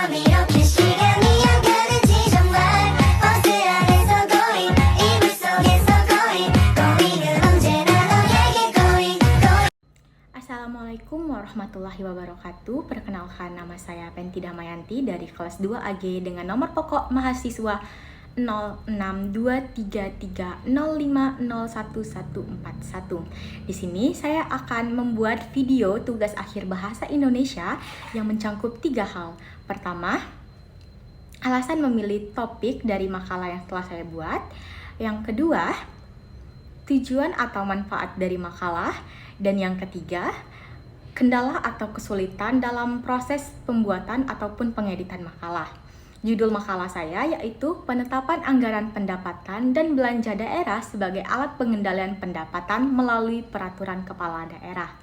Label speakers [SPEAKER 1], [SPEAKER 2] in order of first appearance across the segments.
[SPEAKER 1] 밤이렇게 시간이 안 가는지 정말 버스 안에서 going 이불 속에서 going going 은 언제나 너에게 going going.
[SPEAKER 2] Assalamualaikum warahmatullahi wabarakatuh. Perkenalkan, nama saya Penti Damayanti dari kelas 2 AG dengan nomor pokok mahasiswa 062335011141. Di sini saya akan membuat video tugas akhir bahasa Indonesia yang mencangkup 3 hal. Pertama, alasan memilih topik dari makalah yang telah saya buat. Yang kedua, tujuan atau manfaat dari makalah. Dan yang ketiga, kendala atau kesulitan dalam proses pembuatan ataupun pengeditan makalah. Judul makalah saya yaitu Penetapan Anggaran Pendapatan dan Belanja Daerah sebagai Alat Pengendalian Pendapatan melalui Peraturan Kepala Daerah.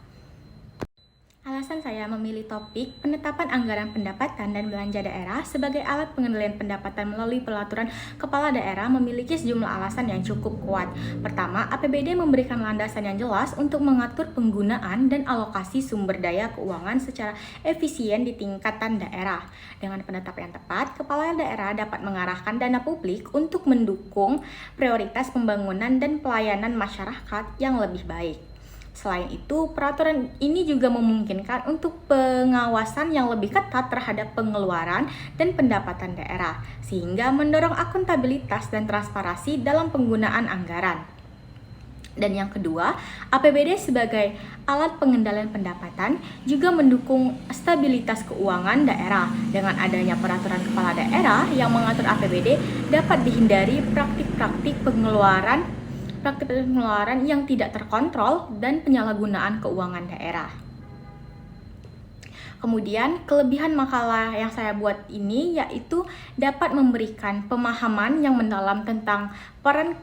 [SPEAKER 2] Alasan saya memilih topik Penetapan Anggaran Pendapatan dan Belanja Daerah sebagai alat pengendalian pendapatan melalui peraturan kepala daerah memiliki sejumlah alasan yang cukup kuat. Pertama, APBD memberikan landasan yang jelas untuk mengatur penggunaan dan alokasi sumber daya keuangan secara efisien di tingkatan daerah. Dengan penetapan yang tepat, kepala daerah dapat mengarahkan dana publik untuk mendukung prioritas pembangunan dan pelayanan masyarakat yang lebih baik. Selain itu, peraturan ini juga memungkinkan untuk pengawasan yang lebih ketat terhadap pengeluaran dan pendapatan daerah, sehingga mendorong akuntabilitas dan transparansi dalam penggunaan anggaran. Dan yang kedua, APBD sebagai alat pengendalian pendapatan juga mendukung stabilitas keuangan daerah. Dengan adanya peraturan kepala daerah yang mengatur APBD, dapat dihindari praktik-praktik pengeluaran yang tidak terkontrol dan penyalahgunaan keuangan daerah. Kemudian, kelebihan makalah yang saya buat ini yaitu dapat memberikan pemahaman yang mendalam tentang peran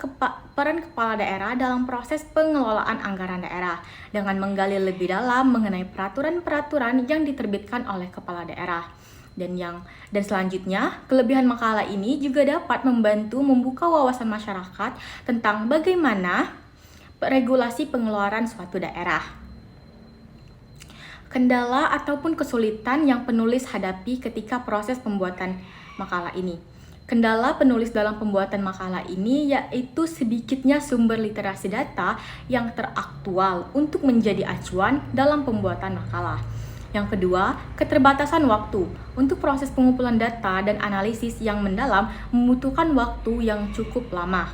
[SPEAKER 2] kepala daerah dalam proses pengelolaan anggaran daerah dengan menggali lebih dalam mengenai peraturan-peraturan yang diterbitkan oleh kepala daerah. Dan selanjutnya, kelebihan makalah ini juga dapat membantu membuka wawasan masyarakat tentang bagaimana regulasi pengeluaran suatu daerah. Kendala ataupun kesulitan yang penulis hadapi ketika proses pembuatan makalah ini. Kendala penulis dalam pembuatan makalah ini yaitu sedikitnya sumber literasi data yang teraktual untuk menjadi acuan dalam pembuatan makalah. Yang kedua, keterbatasan waktu. Untuk proses pengumpulan data dan analisis yang mendalam membutuhkan waktu yang cukup lama.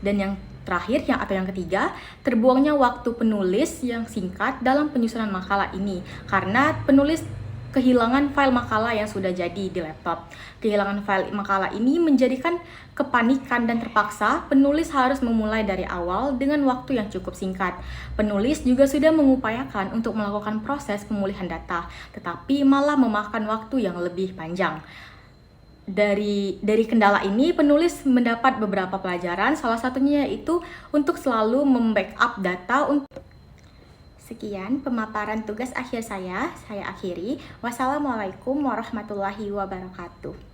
[SPEAKER 2] Dan yang terakhir, yang ketiga, terbuangnya waktu penulis yang singkat dalam penyusunan makalah ini karena penulis kehilangan file makalah yang sudah jadi di laptop. Kehilangan file makalah ini menjadikan kepanikan dan terpaksa penulis harus memulai dari awal dengan waktu yang cukup singkat. Penulis juga sudah mengupayakan untuk melakukan proses pemulihan data, tetapi malah memakan waktu yang lebih panjang. Dari kendala ini, penulis mendapat beberapa pelajaran, salah satunya yaitu untuk selalu membackup data. Sekian pemaparan tugas akhir saya akhiri. Wassalamualaikum warahmatullahi wabarakatuh.